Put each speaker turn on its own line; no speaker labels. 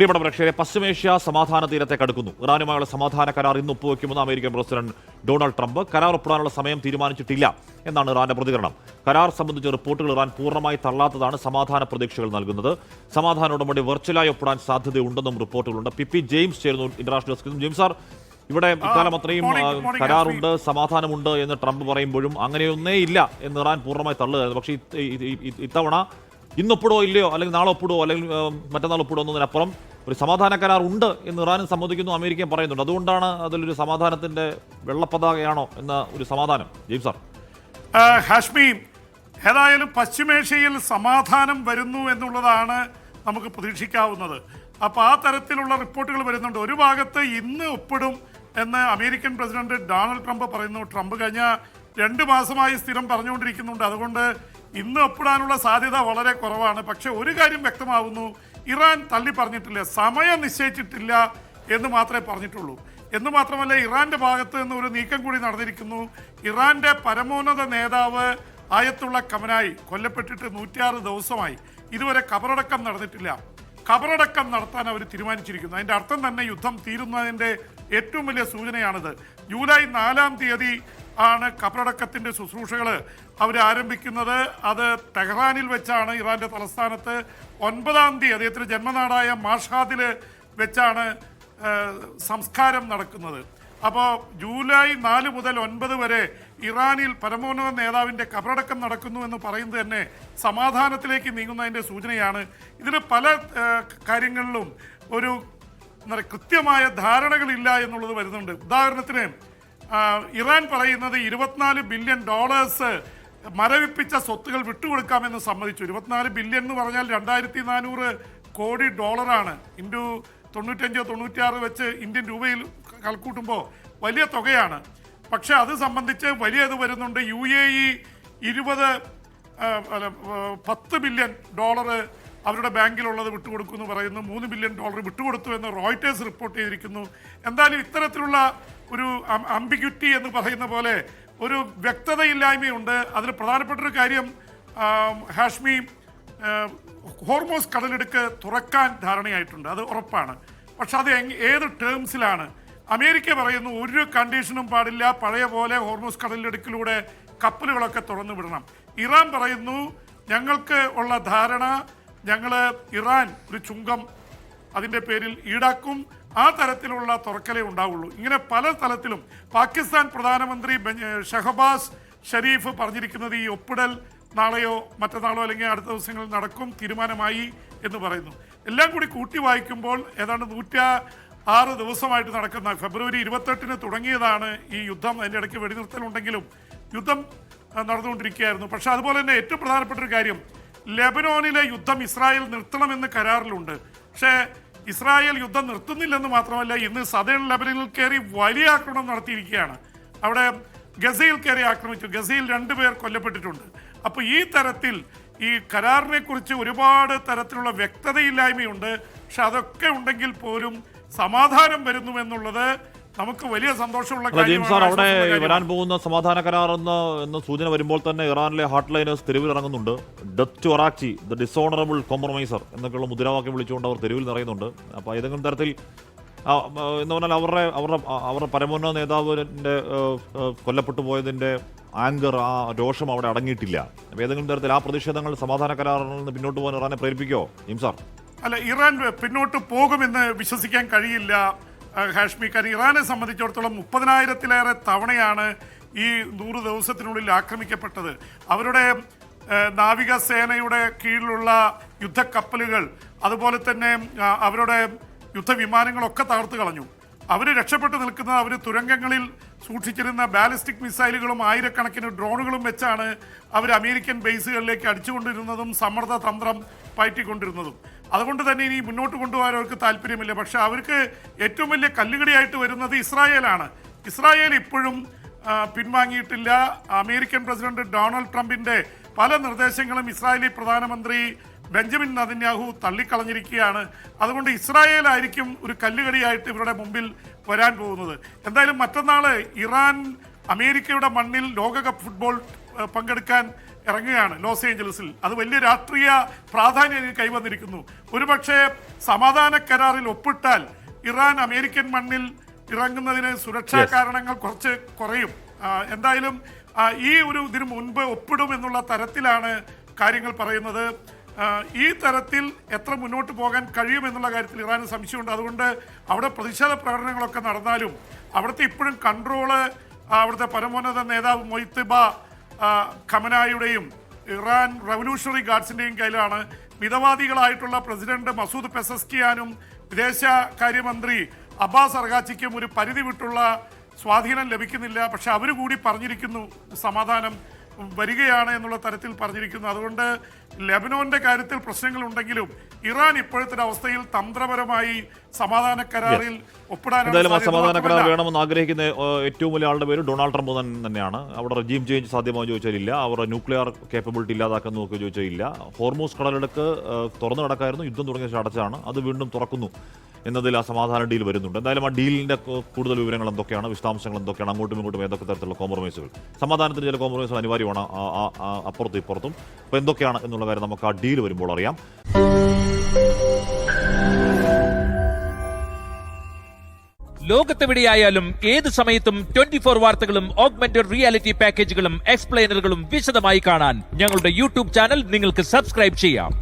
പ്രിയപ്പെട്ട പ്രേക്ഷകരെ, പശ്ചിമേഷ്യ സമാധാന തീരത്തെ കടക്കുന്നു. ഇറാനുമായുള്ള സമാധാന കരാർ ഇന്ന് ഒപ്പുവെക്കുമെന്ന് അമേരിക്കൻ പ്രസിഡന്റ് ഡൊണാൾഡ് ട്രംപ്. കരാർ ഒപ്പിടാനുള്ള സമയം തീരുമാനിച്ചിട്ടില്ല എന്നാണ് ഇറാന്റെ പ്രതികരണം. കരാർ സംബന്ധിച്ച റിപ്പോർട്ടുകൾ ഇറാൻ പൂർണ്ണമായി തള്ളാത്തതാണ് സമാധാന പ്രതീക്ഷകൾ നൽകുന്നത്. സമാധാന ഉടമ്പടി വെർച്വലായി ഒപ്പിടാൻ സാധ്യതയുണ്ടെന്നും റിപ്പോർട്ടുകളുണ്ട്. പി ജെയിംസ് ചേരുന്നു ഇന്റർനാഷണൽ ഡെസ്കിൽ നിന്നും. ജെയിംസ് സാർ, ഇവിടെ ഇക്കാലം അത്രയും കരാറുണ്ട്, സമാധാനമുണ്ട് എന്ന് ട്രംപ് പറയുമ്പോഴും അങ്ങനെയൊന്നേ ഇല്ല എന്ന് ഇറാൻ പൂർണ്ണമായി തള്ളുകയായിരുന്നു. പക്ഷേ ഇത്തവണ ഇന്നൊപ്പിടോ ഇല്ലയോ, അല്ലെങ്കിൽ നാളെ ഒപ്പിടോ അല്ലെങ്കിൽ മറ്റന്നാൾ ഒപ്പിടോ എന്നതിനപ്പുറം ഒരു സമാധാന കരാർ ഉണ്ട് എന്ന് ഇറാനും സമ്മതിക്കുന്നു, അമേരിക്കയും പറയുന്നുണ്ട്. അതുകൊണ്ടാണ് അതിലൊരു സമാധാനത്തിന്റെ വെള്ളപ്പതാകയാണോ എന്ന ഒരു സമാധാനം. James sir.
ഹാഷ്മി, ഏതായാലും പശ്ചിമേഷ്യയിൽ സമാധാനം വരുന്നു എന്നുള്ളതാണ് നമുക്ക് പ്രതീക്ഷിക്കാവുന്നത്. അപ്പോൾ ആ തരത്തിലുള്ള റിപ്പോർട്ടുകൾ വരുന്നുണ്ട്. ഒരു ഭാഗത്ത് ഇന്ന് ഒപ്പിടും എന്ന് അമേരിക്കൻ പ്രസിഡന്റ് ഡൊണാൾഡ് ട്രംപ് പറയുന്നു. ട്രംപ് കഴിഞ്ഞ 2 മാസമായി സ്ഥിരം പറഞ്ഞുകൊണ്ടിരിക്കുന്നുണ്ട്. അതുകൊണ്ട് ഇന്ന് ഒപ്പിടാനുള്ള സാധ്യത വളരെ കുറവാണ്. പക്ഷെ ഒരു കാര്യം വ്യക്തമാവുന്നു, ഇറാൻ തള്ളി പറഞ്ഞിട്ടില്ല, സമയം നിശ്ചയിച്ചിട്ടില്ല എന്ന് മാത്രമേ പറഞ്ഞിട്ടുള്ളൂ. എന്ന് മാത്രമല്ല, ഇറാന്റെ ഭാഗത്ത് നിന്ന് ഒരു നീക്കം കൂടി നടന്നിരിക്കുന്നു. ഇറാന്റെ പരമോന്നത നേതാവ് ആയത്തുള്ള ഖമനായി കൊല്ലപ്പെട്ടിട്ട് 106 ദിവസമായി. ഇതുവരെ ഖബറടക്കം നടന്നിട്ടില്ല. ഖബറടക്കം നടത്താൻ അവർ തീരുമാനിച്ചിരിക്കുന്നു. അതിൻ്റെ അർത്ഥം തന്നെ യുദ്ധം തീരുന്നതിൻ്റെ ഏറ്റവും വലിയ സൂചനയാണിത്. ജൂലൈ 4-ാം തീയതി ആണ് ഖബറടക്കത്തിൻ്റെ ശുശ്രൂഷകൾ അവർ ആരംഭിക്കുന്നത്. അത് ടെഹ്റാനിൽ വെച്ചാണ്, ഇറാന്റെ തലസ്ഥാനത്ത്. 9-ാം തീയതി അദ്ദേഹത്തിൻ്റെ ജന്മനാടായ മാഷാദിൽ വെച്ചാണ് സംസ്കാരം നടക്കുന്നത്. അപ്പോൾ ജൂലൈ 4 മുതൽ 9 വരെ ഇറാനിൽ പരമോന്നത നേതാവിൻ്റെ ഖബറടക്കം നടക്കുന്നു എന്ന് പറയുന്നത് തന്നെ സമാധാനത്തിലേക്ക് നീങ്ങുന്നതിൻ്റെ സൂചനയാണ്. ഇതിന് പല കാര്യങ്ങളിലും ഒരു കൃത്യമായ ധാരണകളില്ല എന്നുള്ളത് വരുന്നുണ്ട്. ഉദാഹരണത്തിന് ഇറാൻ പറയുന്നത് $24 ബില്യൺ മരവിപ്പിച്ച സ്വത്തുകൾ വിട്ടുകൊടുക്കാമെന്ന് സമ്മതിച്ചു. 24 ബില്യൺ എന്ന് പറഞ്ഞാൽ 2400 കോടി ഡോളറാണ്. ഇൻറ്റു 95-96 വെച്ച് ഇന്ത്യൻ രൂപയിൽ കണക്കൂട്ടുമ്പോൾ വലിയ തുകയാണ്. പക്ഷെ അത് സംബന്ധിച്ച് വലിയ ഇത് വരുന്നുണ്ട്. UAE 10 ബില്യൺ ഡോളർ അവരുടെ ബാങ്കിലുള്ളത് വിട്ടുകൊടുക്കുമെന്ന് പറയുന്നു. $3 ബില്യൺ വിട്ടുകൊടുത്തു എന്ന് റോയിറ്റേഴ്സ് റിപ്പോർട്ട് ചെയ്തിരിക്കുന്നു. എന്തായാലും ഇത്തരത്തിലുള്ള ഒരു അംബിഗ്വിറ്റി എന്ന് പറയുന്ന പോലെ ഒരു വ്യക്തതയില്ലായ്മയുണ്ട്. അതിൽ പ്രധാനപ്പെട്ടൊരു കാര്യം, ഹാഷ്മി, ഹോർമോസ് കടലിടുക്ക് തുറക്കാൻ ധാരണയായിട്ടുണ്ട്, അത് ഉറപ്പാണ്. പക്ഷെ അത് ഏത് ടേംസിലാണ്? അമേരിക്ക പറയുന്നു ഒരു കണ്ടീഷനും പാടില്ല, പഴയ പോലെ ഹോർമോസ് കടലിടുക്കിലൂടെ കപ്പലുകളൊക്കെ തുറന്നു വിടണം. ഇറാൻ പറയുന്നു ഞങ്ങൾക്ക് ഉള്ള ധാരണ, ഇറാൻ ഒരു ചുങ്കം അതിൻ്റെ പേരിൽ ഈടാക്കും, ആ തരത്തിലുള്ള തുറക്കലേ ഉണ്ടാവുള്ളൂ. ഇങ്ങനെ പല തലത്തിലും പാകിസ്ഥാൻ പ്രധാനമന്ത്രി ഷഹബാസ് ഷരീഫ് പറഞ്ഞിരിക്കുന്നത് ഈ ഒപ്പിടൽ നാളെയോ മറ്റന്നാളോ അല്ലെങ്കിൽ അടുത്ത ദിവസങ്ങളിൽ നടക്കും, തീരുമാനമായി എന്ന് പറയുന്നു. എല്ലാം കൂടി കൂട്ടി വായിക്കുമ്പോൾ ഏതാണ്ട് 106 ദിവസമായിട്ട് നടക്കുന്ന, ഫെബ്രുവരി 28-ന് തുടങ്ങിയതാണ് ഈ യുദ്ധം. അതിൻ്റെ ഇടയ്ക്ക് വെടിനിർത്തലുണ്ടെങ്കിലും യുദ്ധം നടന്നുകൊണ്ടിരിക്കുകയായിരുന്നു. പക്ഷെ അതുപോലെ തന്നെ ഏറ്റവും പ്രധാനപ്പെട്ട ഒരു കാര്യം, ലെബനോനിലെ യുദ്ധം ഇസ്രായേൽ നിർത്തണമെന്ന് കരാറിലുണ്ട്. പക്ഷേ ഇസ്രായേൽ യുദ്ധം നിർത്തുന്നില്ലെന്ന് മാത്രമല്ല, ഇന്ന് സദേൺ ലെബനനിൽ കയറി വലിയ ആക്രമണം നടത്തിയിരിക്കുകയാണ്. അവിടെ ഗസയിൽ കയറി ആക്രമിച്ചു. ഗസയിൽ 2 പേർ കൊല്ലപ്പെട്ടിട്ടുണ്ട്. അപ്പോൾ ഈ തരത്തിൽ ഈ കരാറിനെ കുറിച്ച് ഒരുപാട് തരത്തിലുള്ള വ്യക്തതയില്ലായ്മയുണ്ട്. പക്ഷെ അതൊക്കെ ഉണ്ടെങ്കിൽ പോലും സമാധാനം വരുന്നുവെന്നുള്ളത് നമുക്ക് വലിയ സന്തോഷമുള്ള
കാര്യമാണ്. അവിടെ വരാൻ പോകുന്ന സമാധാന കരാർ എന്ന സൂചന വരുമ്പോൾ തന്നെ ഇറാനിലെ ഹാർട്ട് ലൈനേഴ്സ് തെരുവിൽ ഇറങ്ങുന്നുണ്ട്. ഡെത്ത് ടു അറാക്ചി, ദ ഡിസോണറബിൾ കോംപ്രമൈസർ എന്നൊക്കെയുള്ള മുദ്രാവാക്യം വിളിച്ചുകൊണ്ട് അവർ തെരുവിൽ നിറയുന്നുണ്ട്. അപ്പോൾ ഏതെങ്കിലും തരത്തിൽ എന്ന് പറഞ്ഞാൽ അവരുടെ പരമോന്നത നേതാവിൻ്റെ കൊല്ലപ്പെട്ടു പോയതിൻ്റെ ആങ്കർ, ആ രോഷം അവിടെ അടങ്ങിയിട്ടില്ല. അപ്പോൾ ഏതെങ്കിലും തരത്തിൽ ആ പ്രതിഷേധങ്ങൾ സമാധാന കരാറിൽ നിന്ന് പിന്നോട്ട് പോകാൻ ഇറാനെ പ്രേരിപ്പിക്കുമോ ഇംസാർ?
അല്ല, ഇറാൻ പിന്നോട്ട് പോകുമെന്ന് വിശ്വസിക്കാൻ കഴിയില്ല ഹാഷ്മി. കാരണം ഇറാനെ സംബന്ധിച്ചിടത്തോളം 30,000-ലേറെ തവണയാണ് ഈ 100 ദിവസത്തിനുള്ളിൽ ആക്രമിക്കപ്പെട്ടത്. അവരുടെ നാവികസേനയുടെ കീഴിലുള്ള യുദ്ധക്കപ്പലുകൾ, അതുപോലെ തന്നെ അവരുടെ യുദ്ധവിമാനങ്ങളൊക്കെ തകർത്ത് കളഞ്ഞു. അവർ രക്ഷപ്പെട്ടു നിൽക്കുന്നത് അവർ തുരങ്കങ്ങളിൽ സൂക്ഷിച്ചിരുന്ന ബാലിസ്റ്റിക് മിസൈലുകളും ആയിരക്കണക്കിന് ഡ്രോണുകളും വെച്ചാണ് അവർ അമേരിക്കൻ ബേസുകളിലേക്ക് അടിച്ചുകൊണ്ടിരുന്നതും സമ്മർദ്ദ തന്ത്രം പയറ്റിക്കൊണ്ടിരുന്നതും. അതുകൊണ്ട് തന്നെ ഇനി മുന്നോട്ട് കൊണ്ടുപോകാൻ അവർക്ക് താല്പര്യമില്ല. പക്ഷെ അവർക്ക് ഏറ്റവും വലിയ കല്ലുകടിയായിട്ട് വരുന്നത് ഇസ്രായേലാണ്. ഇസ്രായേൽ ഇപ്പോഴും പിൻവാങ്ങിയിട്ടില്ല. അമേരിക്കൻ പ്രസിഡന്റ് ഡൊണാൾഡ് ട്രംപിൻ്റെ പല നിർദ്ദേശങ്ങളും ഇസ്രായേലി പ്രധാനമന്ത്രി ബെഞ്ചമിൻ നെതന്യാഹു തള്ളിക്കളഞ്ഞിരിക്കുകയാണ്. അതുകൊണ്ട് ഇസ്രായേലായിരിക്കും ഒരു കല്ലുകടിയായിട്ട് ഇവരുടെ മുമ്പിൽ വരാൻ പോകുന്നത്. എന്തായാലും മറ്റന്നാൾ ഇറാൻ അമേരിക്കയുടെ മണ്ണിൽ ലോകകപ്പ് ഫുട്ബോൾ പങ്കെടുക്കാൻ ഇറങ്ങുകയാണ് ലോസ് ഏഞ്ചലസിൽ. അത് വലിയ രാഷ്ട്രീയ പ്രാധാന്യം കൈവന്നിരിക്കുന്നു. ഒരുപക്ഷെ സമാധാന കരാറിൽ ഒപ്പിട്ടാൽ ഇറാൻ അമേരിക്കൻ മണ്ണിൽ ഇറങ്ങുന്നതിന് സുരക്ഷാ കാരണങ്ങൾ കുറച്ച് കുറയും. എന്തായാലും ഈ ഒരു ഇതിനു മുൻപ് ഒപ്പിടും എന്നുള്ള തരത്തിലാണ് കാര്യങ്ങൾ പറയുന്നത്. ഈ തരത്തിൽ എത്ര മുന്നോട്ട് പോകാൻ കഴിയുമെന്നുള്ള കാര്യത്തിൽ ഇറാന് സംശയമുണ്ട്. അതുകൊണ്ട് അവിടെ പ്രതിഷേധ പ്രകടനങ്ങളൊക്കെ നടന്നാലും അവിടുത്തെ ഇപ്പോഴും കൺട്രോള് അവിടുത്തെ പരമോന്നത നേതാവ് മൊയ്ത്തബ ഖമനായുടെയും ഇറാൻ റവല്യൂഷണറി ഗാർഡ്സിൻ്റെയും കയ്യിലാണ്. മിതവാദികളായിട്ടുള്ള പ്രസിഡന്റ് മസൂദ് പെസസ്കിയാനും വിദേശകാര്യമന്ത്രി അബ്ബാസ് അർഗാച്ചിക്കും ഒരു പരിധി വിട്ടുള്ള സ്വാധീനം ലഭിക്കുന്നില്ല. പക്ഷെ അവർ കൂടി പറഞ്ഞിരിക്കുന്നു സമാധാനം വരികയാണ് എന്നുള്ള തരത്തിൽ പറഞ്ഞിരിക്കുന്നു. അതുകൊണ്ട് ലെബനോന്റെ കാര്യത്തിൽ പ്രശ്നങ്ങളുണ്ടെങ്കിലും ഇറാൻ ഇപ്പോഴത്തെ അവസ്ഥയിൽ തന്ത്രപരമായി സമാധാന കരാറിൽ
എന്തായാലും ആ സമാധാന കരാർ വേണമെന്ന് ആഗ്രഹിക്കുന്ന ഏറ്റവും വലിയ ആളുടെ പേര് ഡൊണാൾഡ് ട്രംപ് തന്നെയാണ്. അവിടെ റെജീം ചേഞ്ച് സാധ്യമായോ ചോദിച്ചാൽ ഇല്ല. അവരുടെ ന്യൂക്ലിയർ കേപ്പബിലിറ്റി ഇല്ലാതാക്കാൻ നോക്കുക ചോദിച്ചാൽ ഇല്ല. ഹോർമൂസ് കടലിടുക്ക് തുറന്നു കിടക്കായിരുന്നു, യുദ്ധം തുടങ്ങിയ ശേഷം അടച്ചാണ്, അത് വീണ്ടും തുറക്കുന്നു എന്നതിൽ ആ സമാധാന ഡീൽ വരുന്നുണ്ട്. എന്തായാലും ആ ഡീലിന്റെ കൂടുതൽ വിവരങ്ങൾ എന്തൊക്കെയാണ്, വിശദാംശങ്ങൾ എന്തൊക്കെയാണ്, അങ്ങോട്ടും ഇങ്ങോട്ടും ഏതൊക്കെ തരത്തിലുള്ള കോംപ്രമൈസുകൾ, സമാധാനത്തിന് ചില കോംപ്രമൈസുകൾ അനിവാര്യമാണ് അപ്പുറത്തും ഇപ്പുറത്തും. അപ്പോൾ എന്തൊക്കെയാണ് എന്നുള്ള കാര്യം നമുക്ക് ആ ഡീൽ വരുമ്പോൾ അറിയാം.
ലോകത്തെവിടെയായാലും ഏത് സമയത്തും 24 വാർത്തകളും ഓഗ്മെന്റഡ് റിയാലിറ്റി പാക്കേജുകളും എക്സ്പ്ലെയിനറുകളും വിശദമായി കാണാൻ ഞങ്ങളുടെ യൂട്യൂബ് ചാനൽ നിങ്ങൾക്ക് സബ്സ്ക്രൈബ് ചെയ്യാം.